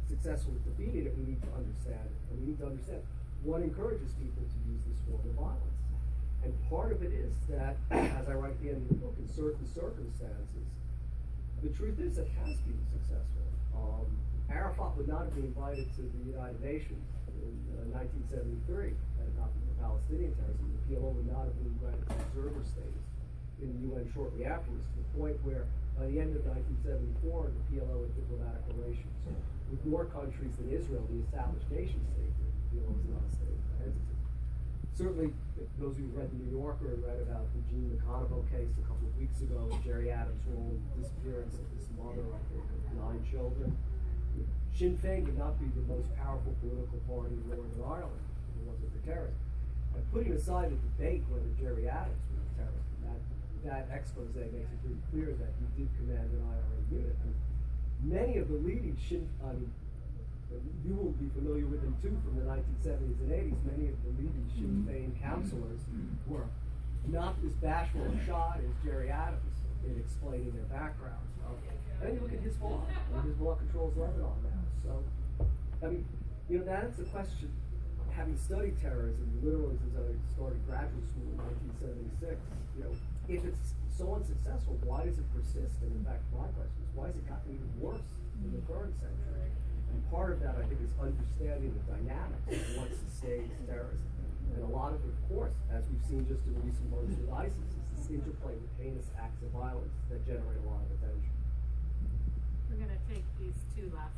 successful at defeating it, we need to understand it. And we need to understand what encourages people to use this form of violence. And part of it is that, as I write at the end of the book, in certain circumstances, the truth is it has been successful. Arafat would not have been invited to the United Nations in 1973 had it not been for Palestinian terrorism. The PLO would not have been invited to observer status in the UN shortly afterwards, to the point where by the end of 1974, the PLO had diplomatic relations with more countries than Israel, the established nation state. The PLO was not a state entity. Certainly, those who read The New Yorker and read about the Jean McConaughey case a couple of weeks ago, Jerry Adams' role in the disappearance of his mother, I think, of 9 children. Sinn Féin would not be the most powerful political party in Northern Ireland if it wasn't for terrorism. And putting aside the debate whether Jerry Adams was a terrorist, that expose makes it pretty clear that he did command an IRA unit. And many of the leading you will be familiar with them too from the 1970s and 80s. Many of the leading Sinn Féin councillors were not as bashful or shy as Jerry Adams in explaining their backgrounds. And then you look at Hezbollah, and Hezbollah controls Lebanon now. So, I mean, that's the question. Having studied terrorism literally since I started graduate school in 1976, if it's so unsuccessful, why does it persist? And in fact, my question is, why has it gotten even worse in the current century? And part of that, I think, is understanding the dynamics of what sustains terrorism. And a lot of it, of course, as we've seen just in recent months with ISIS, is this interplay with heinous acts of violence that generate a lot of attention. We're going to take these 2 last